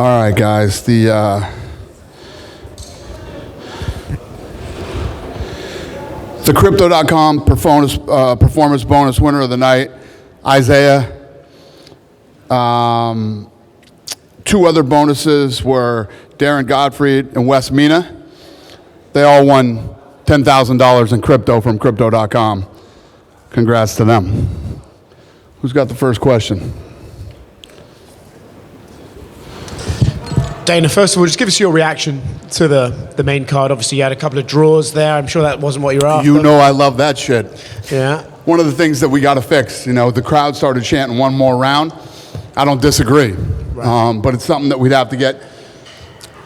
All right, guys. The Crypto.com performance bonus winner of the night, Isaiah. Two other bonuses were Darren Gottfried and Wes Mina. They all won $10,000 in crypto from Crypto.com. Congrats to them. Who's got the first question? Dana, first of all, just give us your reaction to the main card. Obviously, you had a couple of draws there. I'm sure that wasn't what you were after. You know I love that shit. Yeah. One of the things that we got to fix, the crowd started chanting one more round. I don't disagree. Right. But it's something that we'd have to get,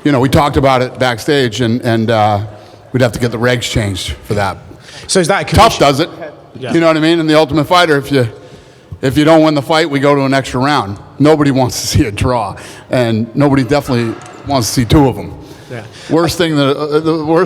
we talked about it backstage, and we'd have to get the regs changed for that. So is that a commission? Tough does it. Yeah. You know what I mean? In the Ultimate Fighter, if you don't win the fight, we go to an extra round. Nobody wants to see a draw, and nobody definitely wants to see two of them. Yeah. The worst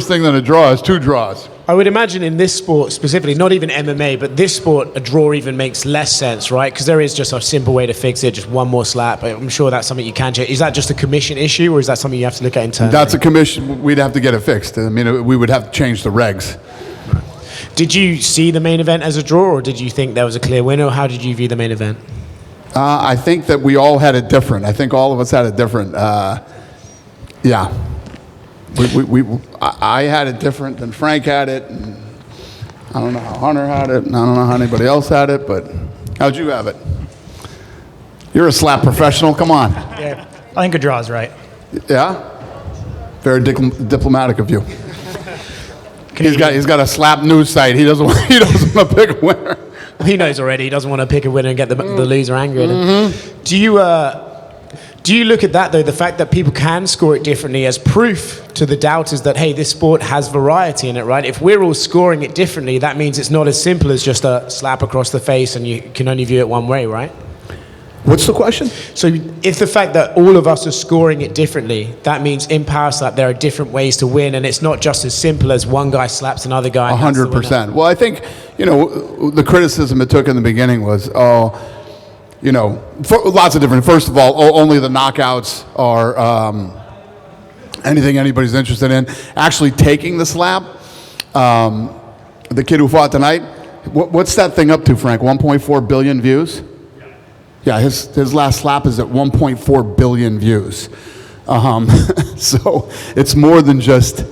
thing than a draw is two draws. I would imagine in this sport specifically, not even MMA, but this sport, a draw even makes less sense, right? Because there is just a simple way to fix it, just one more slap. I'm sure that's something you can change. Is that just a commission issue, or is that something you have to look at internally? That's a commission. We'd have to get it fixed. I mean, we would have to change the regs. Did you see the main event as a draw, or did you think there was a clear winner? How did you view the main event? I think that we all had it different. I think all of us had it different. Yeah. I had it different than Frank had it. And I don't know how Hunter had it, and I don't know how anybody else had it, but how'd you have it? You're a slap professional. Come on. Yeah, I think a draw is right. Yeah? Very diplomatic of you. He's got a slap news site. He doesn't want to pick a winner. He knows already. He doesn't want to pick a winner and get the loser angry at him. Mm-hmm. Do you look at that, though, the fact that people can score it differently as proof to the doubters that, hey, this sport has variety in it, right? If we're all scoring it differently, that means it's not as simple as just a slap across the face and you can only view it one way, right? What's the question? So if the fact that all of us are scoring it differently, that means in Power Slap there are different ways to win, and it's not just as simple as one guy slaps another guy. 100%. Well, I think, the criticism it took in the beginning was, lots of different. First of all, only the knockouts are anything anybody's interested in. Actually taking the slap, the kid who fought tonight, what's that thing up to, Frank? 1.4 billion views? Yeah, his last slap is at 1.4 billion views. So it's more than just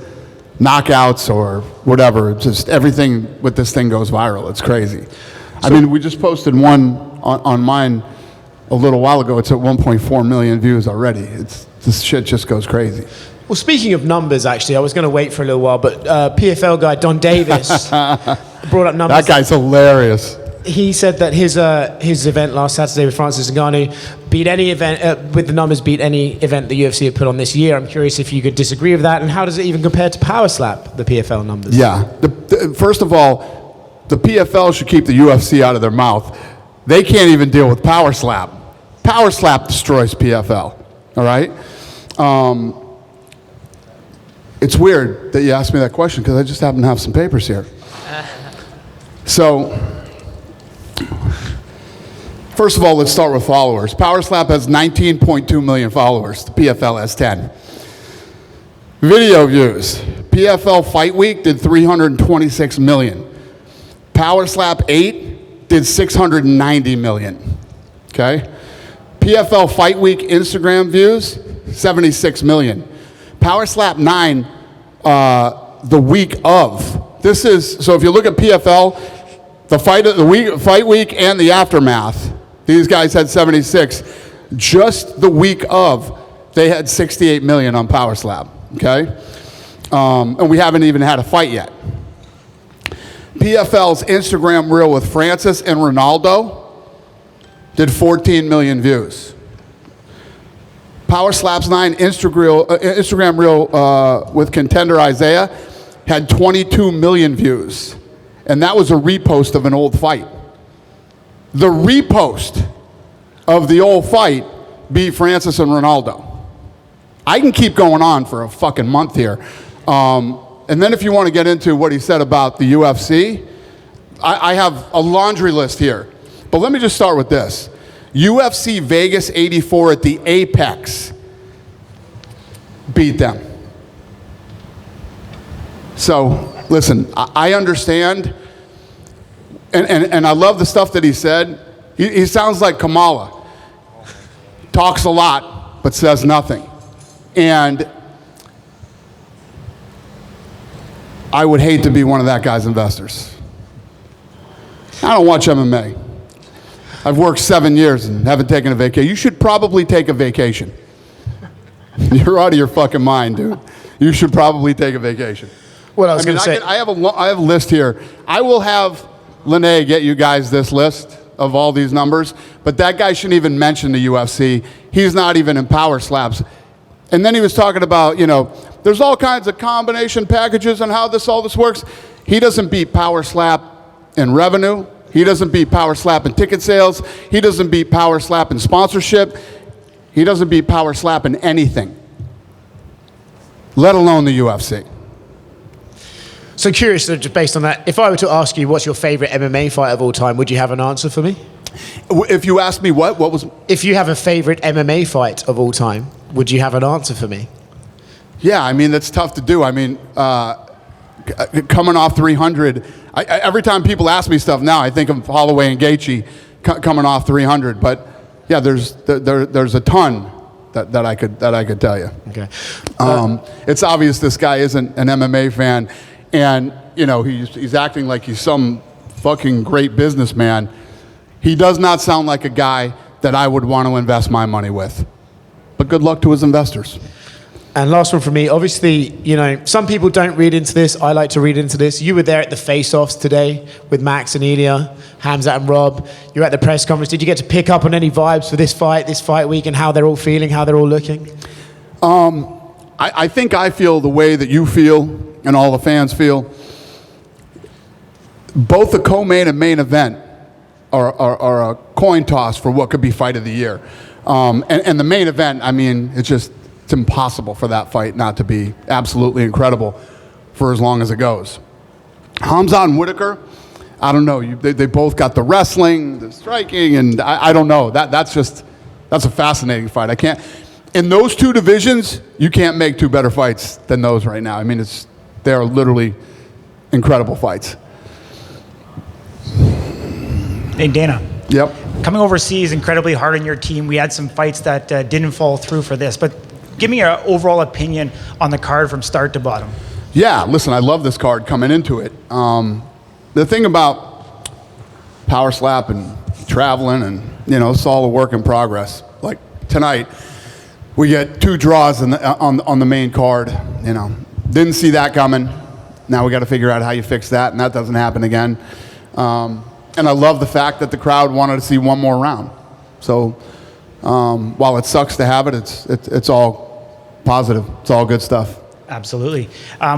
knockouts or whatever. It's just everything with this thing goes viral. It's crazy. I mean, we just posted one on mine a little while ago. It's at 1.4 million views already. This shit just goes crazy. Well, speaking of numbers, actually, I was going to wait for a little while, but PFL guy Donn Davis brought up numbers. That guy's hilarious. He said that his event last Saturday with Francis Ngannou beat any event beat any event the UFC had put on this year. I'm curious if you could disagree with that, and how does it even compare to Power Slap, the PFL numbers? Yeah. First of all, the PFL should keep the UFC out of their mouth. They can't even deal with Power Slap. Power Slap destroys PFL. All right. It's weird that you asked me that question because I just happen to have some papers here. So. First of all, let's start with followers. Power Slap has 19.2 million followers. The PFL has 10. Video views. PFL Fight Week did 326 million. Power Slap 8 did 690 million. Okay? PFL Fight Week Instagram views, 76 million. Power Slap 9, the week of. This is, so if you look at PFL, the fight week and the aftermath, these guys had 76. Just the week of, they had 68 million on Power Slap, okay? And we haven't even had a fight yet. PFL's Instagram reel with Francis and Ronaldo did 14 million views. Power Slap's 9 Instagram reel with contender Isaiah had 22 million views. And that was a repost of an old fight. The repost of the old fight beat Francis and Ronaldo. I can keep going on for a fucking month here. And then if you want to get into what he said about the UFC, I have a laundry list here. But let me just start with this. UFC Vegas 84 at the Apex beat them. So, listen, I understand, and I love the stuff that he said. He sounds like Kamala. Talks a lot, but says nothing. And I would hate to be one of that guy's investors. I don't watch MMA. I've worked 7 years and haven't taken a vacation. You should probably take a vacation. You're out of your fucking mind, dude. You should probably take a vacation. Well, I was going to say, I have a list here. I will have Lene get you guys this list of all these numbers, but that guy shouldn't even mention the UFC. He's not even in power slaps. And then he was talking about, there's all kinds of combination packages and how all this works. He doesn't beat power slap in revenue. He doesn't beat power slap in ticket sales. He doesn't beat power slap in sponsorship. He doesn't beat power slap in anything, let alone the UFC. so curious, just based on that, if I were to ask you what's your favorite MMA fight of all time, would you have an answer for me? If you asked me what was... If you have a favorite MMA fight of all time, would you have an answer for me? Yeah, I mean, that's tough to do. I mean, coming off 300, every time people ask me stuff now, I think of Holloway and Gaethje coming off 300. But yeah, there's a ton that I could tell you. Okay. It's obvious this guy isn't an MMA fan, and he's acting like he's some fucking great businessman. He does not sound like a guy that I would want to invest my money with. But good luck to his investors. And last one from me. Obviously, some people don't read into this. I like to read into this. You were there at the face-offs today with Max and Ilya, Hamzat and Rob. You were at the press conference. Did you get to pick up on any vibes for this fight week, and how they're all feeling, how they're all looking? I think I feel the way that you feel and all the fans feel. Both the co-main and main event are a coin toss for what could be fight of the year. And the main event, I mean, it's impossible for that fight not to be absolutely incredible for as long as it goes. Hamzat and Whitaker, I don't know. They both got the wrestling, the striking, and I don't know. That's a fascinating fight. I can't. In those two divisions, you can't make two better fights than those right now. I mean, they're literally incredible fights. Hey, Dana. Yep. Coming overseas, incredibly hard on your team. We had some fights that didn't fall through for this, but give me your overall opinion on the card from start to bottom. Yeah, listen, I love this card coming into it. The thing about power slap and traveling, and it's all a work in progress. Like tonight, we get 2 draws on the main card. Didn't see that coming. Now we got to figure out how you fix that, and that doesn't happen again. And I love the fact that the crowd wanted to see one more round. So while it sucks to have it, it's all positive. It's all good stuff. Absolutely.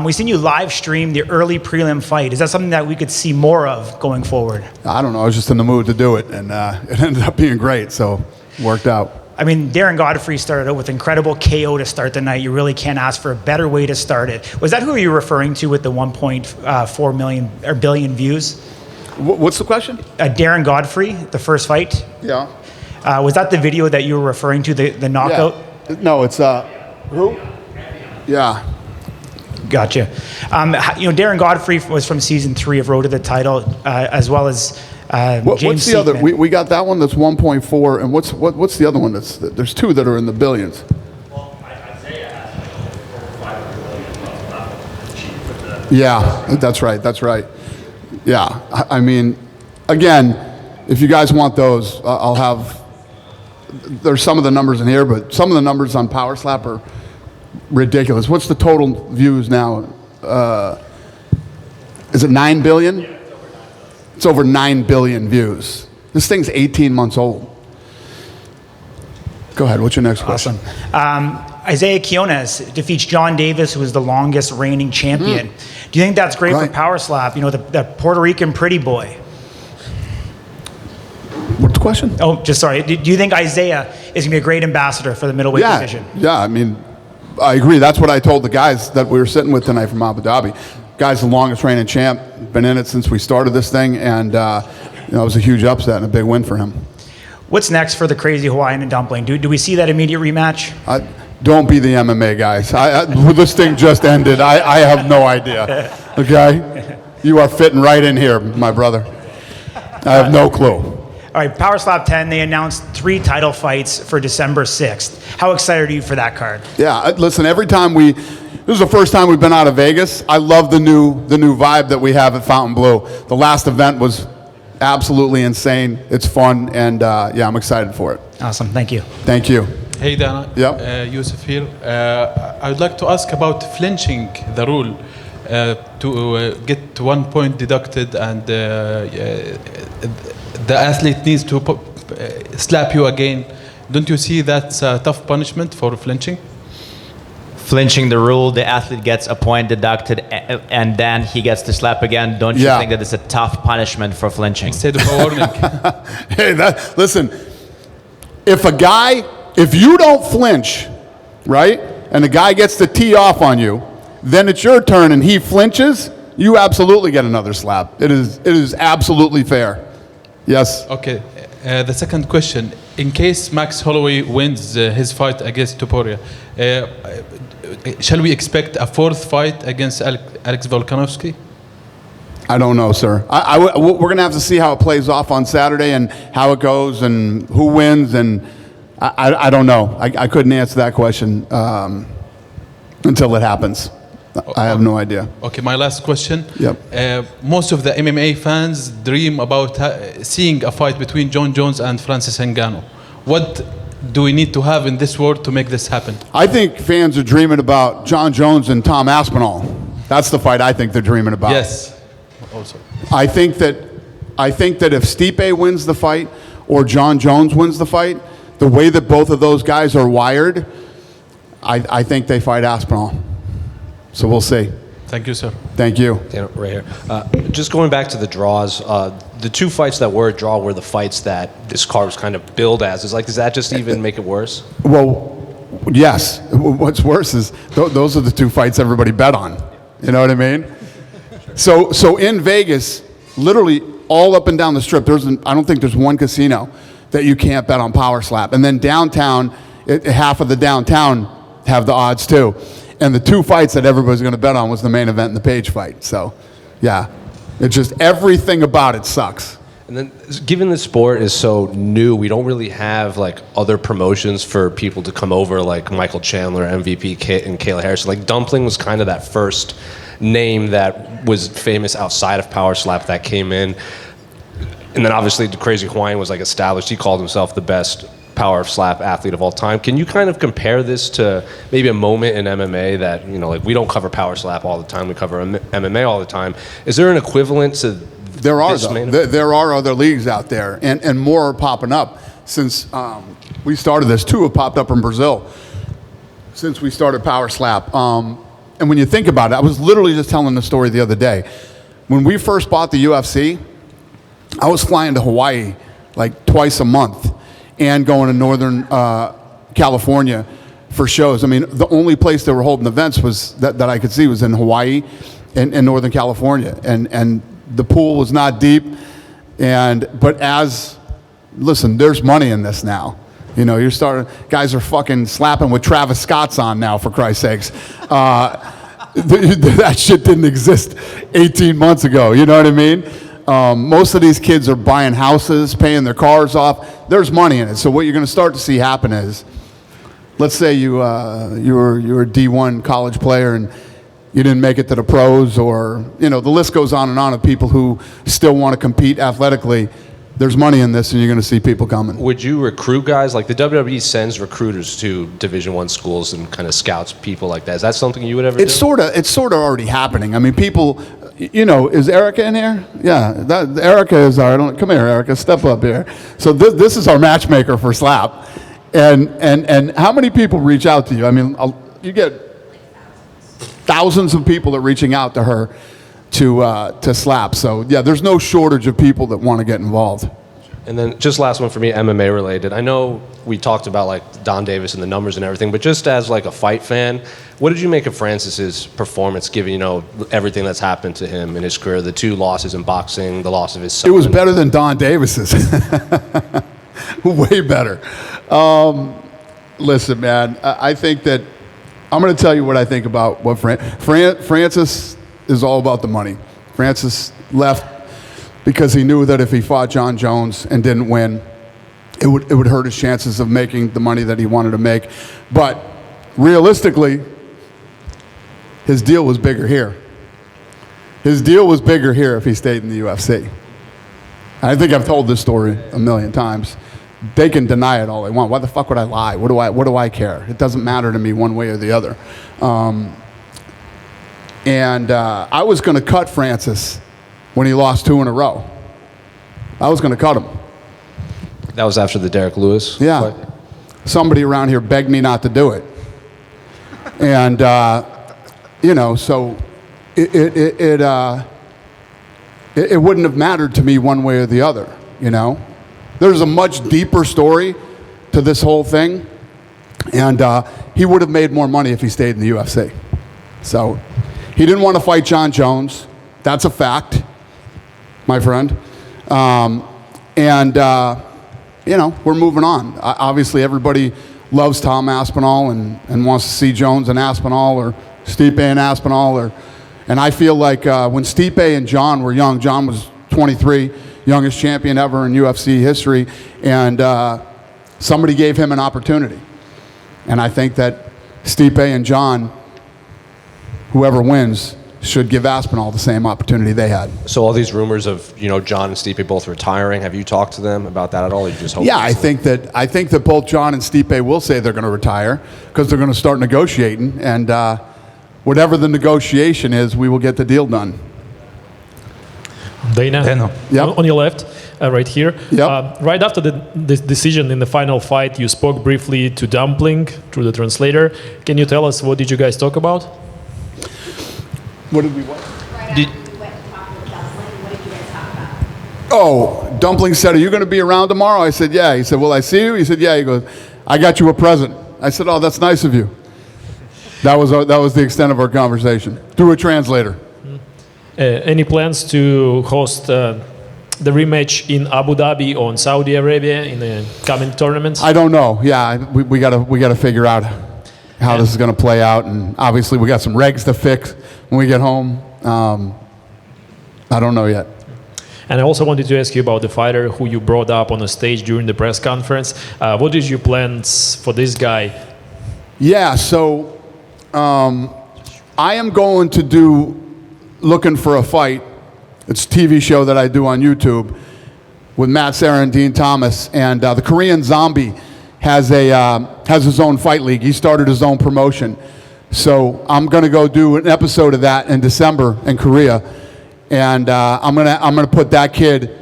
We've seen you live stream the early prelim fight. Is that something that we could see more of going forward? I don't know. I was just in the mood to do it, and it ended up being great, so it worked out. I mean, Darren Godfrey started out with incredible KO to start the night. You really can't ask for a better way to start it. Was that who you were referring to with the 1.4 million or billion views? What's the question? Darren Godfrey, the first fight. Yeah. Was that the video that you were referring to, the knockout? Yeah. No, it's who? Yeah. Gotcha. Darren Godfrey was from season 3 of Road to the Title, as well as James what's the other? We got that one that's 1.4, and what's the other one? There's 2 that are in the billions. Well, Isaiah has over 5 billion. Yeah, that's right. Yeah, I mean, again, if you guys want those, I'll have. There's some of the numbers in here, but some of the numbers on Power Slap are ridiculous. What's the total views now? Is it 9 billion? Yeah, it's over 9 billion views. This thing's 18 months old. Go ahead. What's your next question? Awesome. Isaiah Quiones defeats John Davis, who is the longest reigning champion. Do you think that's great for Power Slap? The Puerto Rican pretty boy. What's the question? Oh, just sorry. Do you think Isaiah is going to be a great ambassador for the middleweight division? Yeah, I mean, I agree. That's what I told the guys that we were sitting with tonight from Abu Dhabi. Guy's the longest reigning champ, been in it since we started this thing, and it was a huge upset and a big win for him. What's next for the Crazy Hawaiian and Dumpling? Do we see that immediate rematch? Don't be the MMA guys. This thing just ended. I have no idea. Okay? You are fitting right in here, my brother. I have no clue. All right, Power Slap 10, they announced 3 title fights for December 6th. How excited are you for that card? Yeah, listen, every time this is the first time we've been out of Vegas. I love the new vibe that we have at Fontainebleau. The last event was absolutely insane. It's fun, and yeah, I'm excited for it. Awesome, thank you. Thank you. Hey Dana, Yep. Yusuf here. I would like to ask about flinching, the rule to get 1 point deducted, and the athlete needs to slap you again. Don't you see that's a tough punishment for flinching? Flinching the rule, the athlete gets a point deducted, and then he gets to slap again. Don't you think that it's a tough punishment for flinching? Instead of a warning. Hey, listen, if you don't flinch, right, and the guy gets to tee off on you, then it's your turn and he flinches, you absolutely get another slap. It is absolutely fair. Yes? Okay. The second question, in case Max Holloway wins his fight against Topuria, shall we expect a 4th fight against Alex Volkanovski? I don't know, sir. We're going to have to see how it plays off on Saturday and how it goes and who wins, and I don't know. I couldn't answer that question until it happens. I have no idea. Okay, my last question. Yep. Most of the MMA fans dream about seeing a fight between John Jones and Francis Ngannou. What do we need to have in this world to make this happen? I think fans are dreaming about John Jones and Tom Aspinall. That's the fight I think they're dreaming about. Yes. Also. I think that if Stipe wins the fight or John Jones wins the fight, the way that both of those guys are wired, I think they fight Aspinall. So we'll see. Thank you, sir. Thank you. Right here. Just going back to the draws, the 2 fights that were a draw were the fights that this card was kind of billed as. Does that just even make it worse? Well, yes. What's worse is those are the 2 fights everybody bet on. You know what I mean? So in Vegas, literally all up and down the strip, I don't think there's one casino that you can't bet on Power Slap. And then downtown, half of the downtown have the odds too. And the 2 fights that everybody's going to bet on was the main event and the Page fight. So, yeah, it's just everything about it sucks. And then, given the sport is so new, we don't really have like other promotions for people to come over, like Michael Chandler, MVP Kit, and Kayla Harrison. Like Dumpling was kind of that first name that was famous outside of Power Slap that came in. And then obviously Crazy Hawaiian was like established. He called himself the best Power Slap athlete of all time. Can you kind of compare this to maybe a moment in MMA that, like we don't cover Power Slap all the time, we cover MMA all the time. Is there an equivalent to There are, though. There are other leagues out there, and more are popping up. Since we started this, 2 have popped up in Brazil since we started Power Slap. And when you think about it, I was literally just telling the story the other day. When we first bought the UFC, I was flying to Hawaii like twice a month and going to Northern California for shows. I mean, the only place they were holding events was that I could see was in Hawaii and Northern California. And the pool was not deep. But listen, there's money in this now. Guys are fucking slapping with Travis Scott's on now, for Christ's sakes. That shit didn't exist 18 months ago, you know what I mean? Most of these kids are buying houses, paying their cars off. There's money in it. So what you're going to start to see happen is, let's say you were a D1 college player and you didn't make it to the pros, or the list goes on and on of people who still want to compete athletically. There's money in this, and you're going to see people coming. Would you recruit guys? Like the WWE sends recruiters to Division I schools and kind of scouts people like that. Is that something you would ever do? It's sort of already happening. I mean, people, is Erica in here? Yeah, Erica is come here, Erica, step up here. So this is our matchmaker for Slap. And how many people reach out to you? I mean, you get thousands of people that are reaching out to her to Slap. So yeah, there's no shortage of people that want to get involved. And then just last one for me, MMA related. I know we talked about like Donn Davis and the numbers and everything, but just as like a fight fan, what did you make of Francis's performance, given everything that's happened to him in his career, the 2 losses in boxing, the loss of his son? It was better than Donn Davis's. Way better. Listen, man, I think that I'm going to tell you what I think about what Francis is all about the money. Francis left because he knew that if he fought John Jones and didn't win, it would hurt his chances of making the money that he wanted to make. But realistically, his deal was bigger here. His deal was bigger here if he stayed in the UFC. I think I've told this story a million times. They can deny it all they want. Why the fuck would I lie? What do I care? It doesn't matter to me one way or the other. I was going to cut Francis when he lost 2 in a row. I was going to cut him. That was after the Derek Lewis Yeah. fight? Somebody around here begged me not to do it. And, so it wouldn't have mattered to me one way or the other, There's a much deeper story to this whole thing, and he would have made more money if he stayed in the UFC. So he didn't want to fight John Jones. That's a fact, my friend. We're moving on. Obviously, everybody loves Tom Aspinall and wants to see Jones and Aspinall or Stipe and Aspinall. And I feel like when Stipe and John were young, John was 23, youngest champion ever in UFC history, and somebody gave him an opportunity. And I think that Stipe and John, whoever wins, should give Aspinall the same opportunity they had. So all these rumors of John and Stipe both retiring, have you talked to them about that at all? Or you just hope? Yeah, I think that both John and Stipe will say they're going to retire because they're going to start negotiating, and whatever the negotiation is, we will get the deal done. Dana, Yep. on your left, right here. Yep. Right after the decision in the final fight, you spoke briefly to Dumpling through the translator. Can you tell us what did you guys talk about? What did we what? Right Did- after we went to talk with Dumpling, what did you guys talk about? Oh, Dumpling said, "Are you going to be around tomorrow?" I said, "Yeah." He said, "Will I see you?" He said, "Yeah." He goes, "I got you a present." I said, "Oh, that's nice of you." That was the extent of our conversation through a translator. Any plans to host the rematch in Abu Dhabi or in Saudi Arabia in the coming tournaments? I don't know. Yeah, we gotta figure out how this is going to play out, and obviously we got some regs to fix when we get home. I don't know yet. And I also wanted to ask you about the fighter who you brought up on the stage during the press conference. What is your plans for this guy? Yeah, so I am going to do Looking for a Fight. It's a TV show that I do on YouTube with Matt Serra and Dean Thomas, and the Korean Zombie has his own fight league. He started his own promotion. So I'm going to go do an episode of that in December in Korea, and I'm gonna put that kid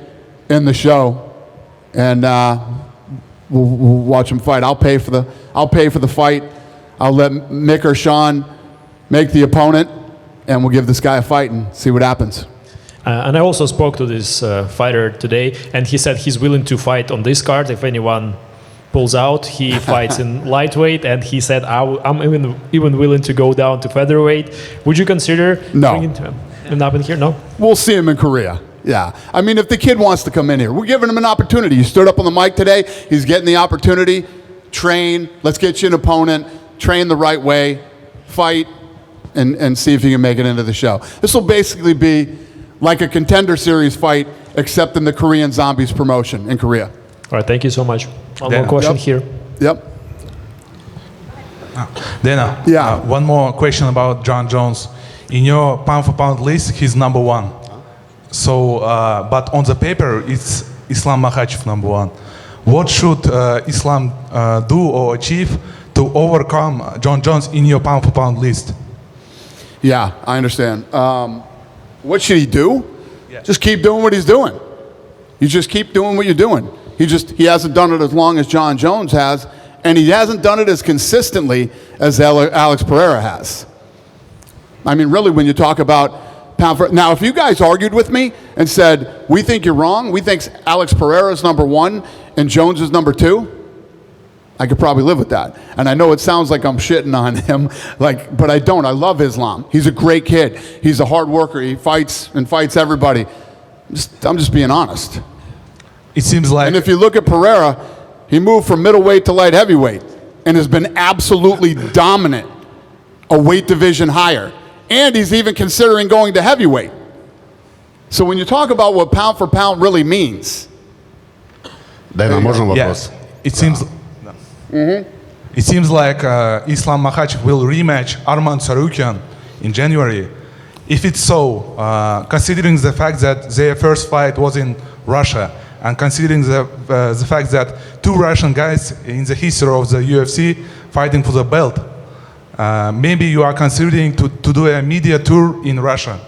in the show, and we'll watch him fight. I'll pay for the fight. I'll let Mick or Sean make the opponent, and we'll give this guy a fight and see what happens. And I also spoke to this fighter today, and he said he's willing to fight on this card if anyone pulls out. He fights in lightweight, and he said, I'm even willing to go down to featherweight. Would you consider No. bringing him up in here? No? We'll see him in Korea. Yeah. I mean, if the kid wants to come in here, we're giving him an opportunity. He stood up on the mic today. He's getting the opportunity. Train. Let's get you an opponent. Train the right way. Fight. And see if you can make it into the show. This will basically be like a Contender Series fight, except in the Korean Zombies promotion in Korea. All right, thank you so much. One Dana. more question Yep. here. Yep. Dana, Yeah. one more question about John Jones. In your pound-for-pound list, he's number one. So, but on the paper, it's Islam Makhachev number one. What should Islam do or achieve to overcome John Jones in your pound-for-pound list? Yeah, I understand. What should he do? Just keep doing what he's doing. You just keep doing what you're doing. He hasn't done it as long as John Jones has, and he hasn't done it as consistently as Alex Pereira has. I mean, really, when you talk about now, if you guys argued with me and said, we think you're wrong, we think Alex Pereira is number one and Jones is number two, I could probably live with that. And I know it sounds like I'm shitting on him, but I don't. I love Islam. He's a great kid. He's a hard worker. He fights everybody. I'm just being honest. It seems like And if you look at Pereira, he moved from middleweight to light heavyweight, and has been absolutely dominant a weight division higher. And he's even considering going to heavyweight. So when you talk about what pound for pound really means. Дэна, можно вопрос? It seems like Islam Makhachev will rematch Arman Tsarukyan in January. If it's so, considering the fact that their first fight was in Russia, and considering the fact that two Russian guys in the history of the UFC fighting for the belt, maybe you are considering to do a media tour in Russia.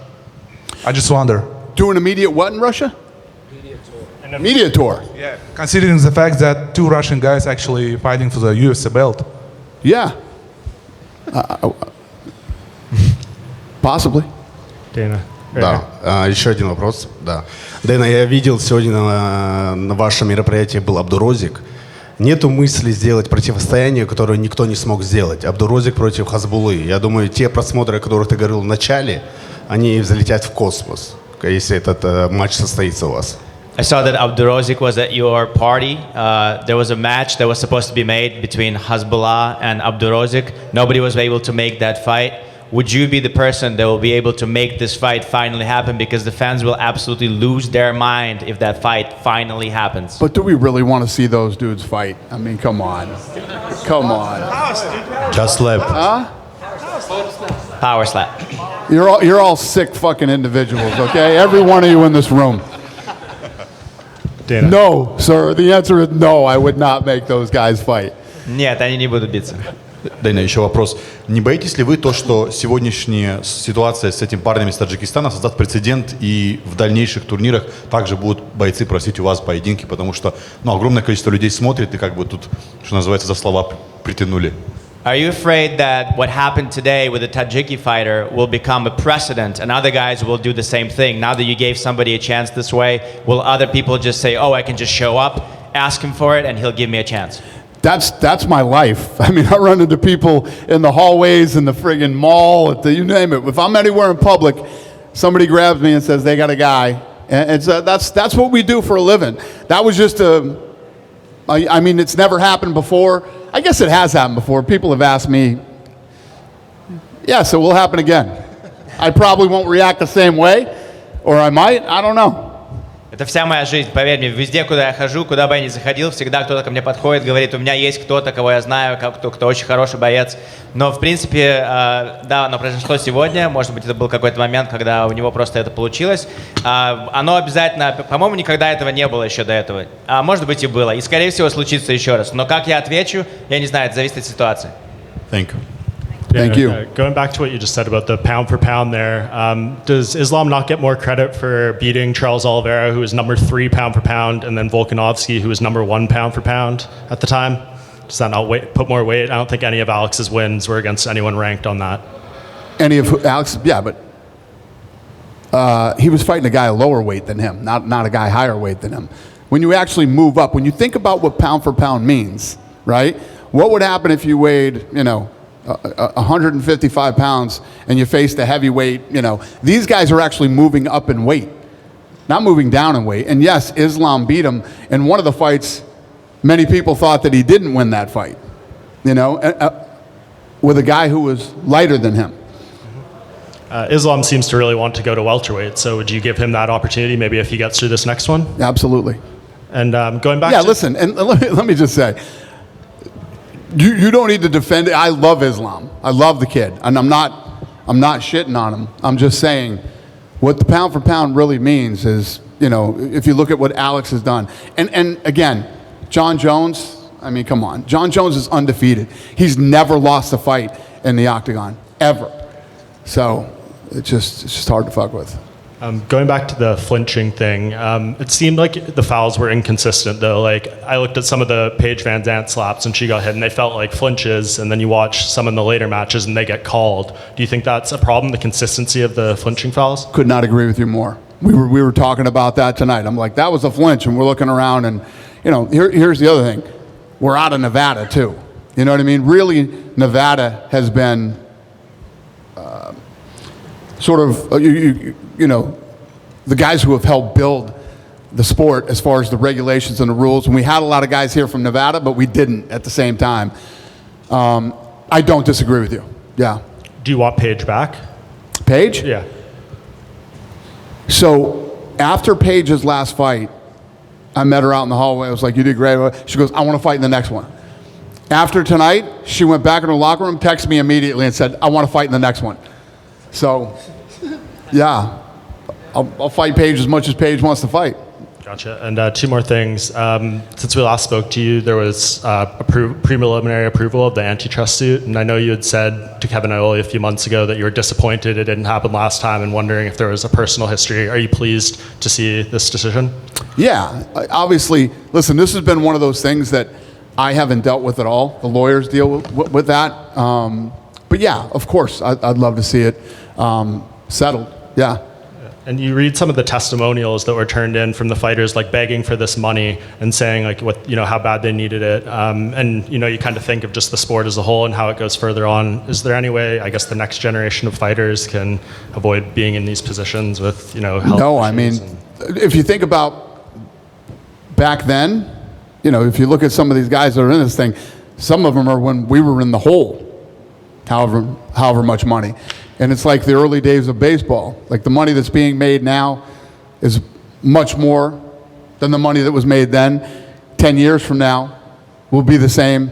I just wonder. Doing a media what in Russia? Media tour. Yeah, considering the fact that two Russian guys actually fighting for the UFC belt. Yeah. Possibly. Dana. Да, еще один вопрос. Да. Дэна, я видел сегодня на вашем мероприятии был Абдурозик. Нету мысли сделать противостояние, которое никто не смог сделать. Абдурозик против Хазбулы. Я думаю, те просмотры, о которых ты говорил в начале, они взлетят в космос, если этот матч состоится у вас. I saw that Abdurozик was at your party. There was a match that was supposed to be made between Hezbollah and Abdurozik. Nobody was able to make that fight. Would you be the person that will be able to make this fight finally happen? Because the fans will absolutely lose their mind if that fight finally happens. But do we really want to see those dudes fight? I mean, come on. Come on. Just slap. Huh? Power slap. You're all sick fucking individuals, okay? Every one of you in this room. Dana. No, sir. The answer is no. I would not make those guys fight. Нет, они не будут биться. Дэна, еще вопрос. Не боитесь ли вы то, что сегодняшняя ситуация с этим парнем из Таджикистана создаст прецедент, и в дальнейших турнирах также будут бойцы просить у вас поединки, потому что огромное количество людей смотрит и как бы тут, что называется, за слова притянули? Are you afraid that what happened today with the Tajiki fighter will become a precedent and other guys will do the same thing? Now that you gave somebody a chance this way, will other people just say, oh, I can just show up, ask him for it, and he'll give me a chance? That's my life. I mean, I run into people in the hallways, in the friggin' mall, you name it. If I'm anywhere in public, somebody grabs me and says they got a guy. And that's what we do for a living. That was just I mean, it's never happened before. I guess it has happened before. People have asked me, yes, it will happen again. I probably won't react the same way, or I might, I don't know. Это вся моя жизнь, поверь мне, везде, куда я хожу, куда бы я ни заходил, всегда кто-то ко мне подходит, говорит, у меня есть кто-то, кого я знаю, кто очень хороший боец. Но, в принципе, да, оно произошло сегодня, может быть, это был какой-то момент, когда у него просто это получилось. Оно обязательно, по-моему, никогда этого не было еще до этого. А может быть и было, и, скорее всего, случится еще раз. Но как я отвечу, я не знаю, это зависит от ситуации. Thank you. Thank you. Going back to what you just said about the pound for pound there, does Islam not get more credit for beating Charles Oliveira, who was number 3 pound for pound, and then Volkanovski, who was number 1 pound for pound at the time? Does that not put more weight? I don't think any of Alex's wins were against anyone ranked on that. Any of Alex? Yeah, but he was fighting a guy a lower weight than him, not a guy higher weight than him. When you actually move up, when you think about what pound for pound means, right? What would happen if you weighed, 155 pounds and you faced a heavyweight? These guys are actually moving up in weight, not moving down in weight. And yes, Islam beat him in one of the fights. Many people thought that he didn't win that fight, with a guy who was lighter than him. Islam seems to really want to go to welterweight, so would you give him that opportunity maybe if he gets through this next one? Absolutely. And going back to... listen, and let me just say, you don't need to defend it. I love Islam. I love the kid. And I'm not shitting on him. I'm just saying what the pound for pound really means is, if you look at what Alex has done. And again, John Jones, I mean, come on. John Jones is undefeated. He's never lost a fight in the octagon, ever. So it's just hard to fuck with. Going back to the flinching thing, it seemed like the fouls were inconsistent, though. Like, I looked at some of the Paige Van Zandt slaps and she got hit, and they felt like flinches, and then you watch some in the later matches and they get called. Do you think that's a problem, the consistency of the flinching fouls? Could not agree with you more. We were talking about that tonight. I'm like, that was a flinch, and we're looking around, and, here's the other thing. We're out of Nevada, too. You know what I mean? Really, Nevada has been the guys who have helped build the sport as far as the regulations and the rules. And we had a lot of guys here from Nevada, but we didn't at the same time. I don't disagree with you. Yeah. Do you want Paige back? Paige? Yeah. So after Paige's last fight, I met her out in the hallway. I was like, you did great. She goes, I want to fight in the next one. After tonight, she went back in her locker room, texted me immediately and said, I want to fight in the next one. So, yeah, I'll fight Paige as much as Paige wants to fight. Gotcha. And two more things. Since we last spoke to you, there was preliminary approval of the antitrust suit, and I know you had said to Kevin Iole a few months ago that you were disappointed it didn't happen last time and wondering if there was a personal history. Are you pleased to see this decision? Yeah, obviously, listen, this has been one of those things that I haven't dealt with at all. The lawyers deal with that. But yeah, of course, I'd love to see it settled. Yeah. And you read some of the testimonials that were turned in from the fighters, like begging for this money and saying like what, you know, how bad they needed it. And, you know, you kind of think of just the sport as a whole and how it goes further on. Is there any way, I guess, the next generation of fighters can avoid being in these positions with, you know, health No, I issues mean, if you think about back then, you know, if you look at some of these guys that are in this thing, some of them are when we were in the hole, however much money. And it's like the early days of baseball. Like the money that's being made now is much more than the money that was made then. 10 years from now will be the same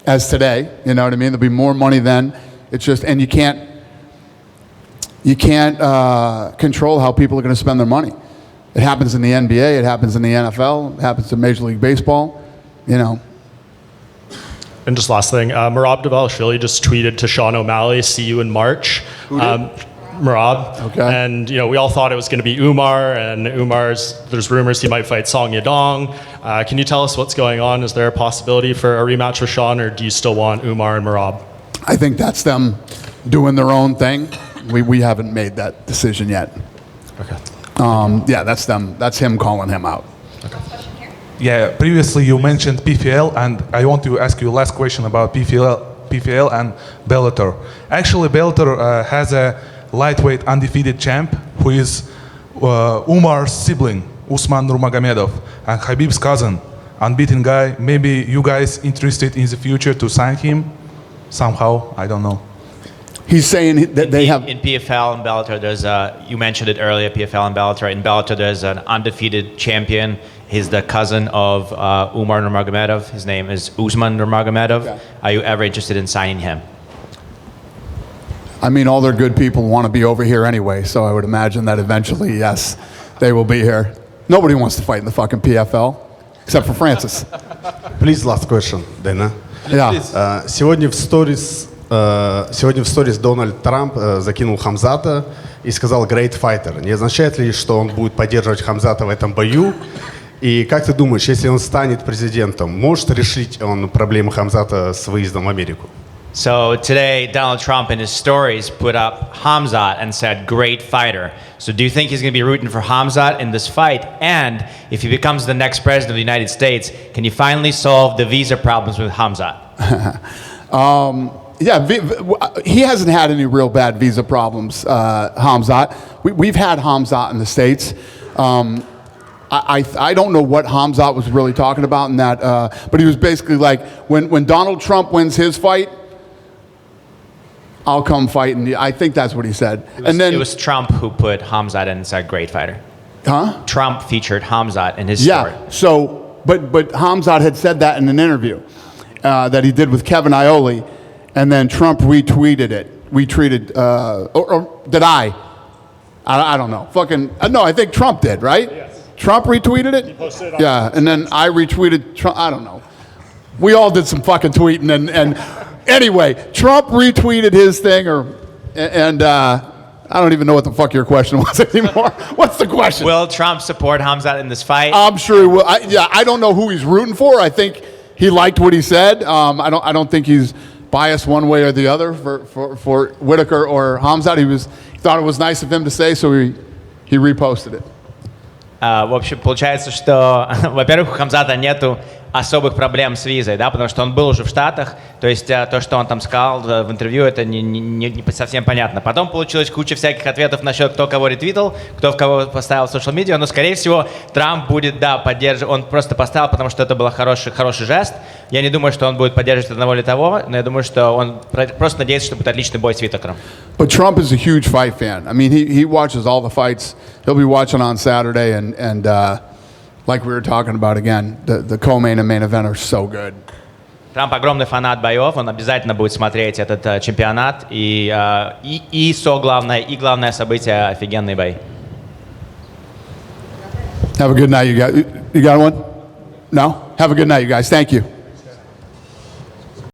as today. You know what I mean? There'll be more money then. It's just, and you can't control how people are going to spend their money. It happens in the NBA, it happens in the NFL, it happens in Major League Baseball, you know. And just last thing, Merab Dvalishvili just tweeted to Sean O'Malley, "See you in March." Merab. Okay. And you know, we all thought it was going to be Umar, and there's rumors he might fight Song Yadong. Can you tell us what's going on? Is there a possibility for a rematch with Sean, or do you still want Umar and Merab? I think that's them doing their own thing. We haven't made that decision yet. Okay. Yeah, that's them. That's him calling him out. Yeah, previously you mentioned PFL, and I want to ask you a last question about PFL and Bellator. Actually, Bellator has a lightweight undefeated champ who is Umar's sibling, Usman Nurmagomedov, and Khabib's cousin, unbeaten guy. Maybe you guys interested in the future to sign him somehow? I don't know. He's saying that they have... In PFL and Bellator, there's you mentioned it earlier, PFL and Bellator. In Bellator, there's an undefeated champion. He's the cousin of Umar Nurmagomedov. His name is Usman Nurmagomedov. Okay. Are you ever interested in signing him? I mean, all their good people want to be over here anyway, so I would imagine that eventually, yes, they will be here. Nobody wants to fight in the fucking PFL, except for Francis. Please, last question, Dana. Yeah. Сегодня в сторис Дональд Трамп закинул Хамзата и сказал «great fighter». Не означает ли, что он будет поддерживать Хамзата в этом бою? И как ты думаешь, если он станет президентом, может решить он проблемы Хамзата с выездом в Америку? So today, Donald Trump in his stories put up Hamzat and said, "Great fighter." So do you think he's going to be rooting for Hamzat in this fight? And if he becomes the next president of the United States, can you finally solve the visa problems with Hamzat? Yeah, he hasn't had any real bad visa problems, Hamzat. We've had Hamzat in the States. I don't know what Hamzat was really talking about in that, but he was basically like, when Donald Trump wins his fight, I'll come fight. And I think that's what he said. It was Trump who put Hamzat in and said, "Great fighter." Huh? Trump featured Hamzat in his story. Yeah, so, but Hamzat had said that in an interview that he did with Kevin Iole. And then Trump retweeted it. Or did I? I don't know. No, I think Trump did, right? Yes. Trump retweeted it? He posted it on yeah, and then I retweeted Trump. I don't know. We all did some fucking tweeting. And anyway, Trump retweeted his thing, and I don't even know what the fuck your question was anymore. What's the question? Will Trump support Hamzat in this fight? I'm sure he will. I don't know who he's rooting for. I think he liked what he said. I don't think he's biased one way or the other for Whitaker or Hamzat. He thought it was nice of him to say, so he reposted it. В общем, получается, что, во-первых, у Хамзата нету особых проблем с визой, да, потому что он был уже в Штатах, то есть то, что он там сказал в интервью, это не совсем понятно. Потом получилась куча всяких ответов насчет кто кого ретвитал, кто в кого поставил в social media, но, скорее всего, Трамп будет, да, поддерживать, он просто поставил, потому что это был хороший жест. Я не думаю, что он будет поддерживать одного или того, но я думаю, что он просто надеется, что будет отличный бой с Витакером. But Trump is a huge fight fan. I mean, he watches all the fights. He'll be watching on Saturday, and like we were talking about again, the co-main and main event are so good. Трамп огромный фанат боев, он обязательно будет смотреть этот чемпионат, и главное событие — офигенный бой. Have a good night, you guys. You got one? No? Have a good night, you guys. Thank you.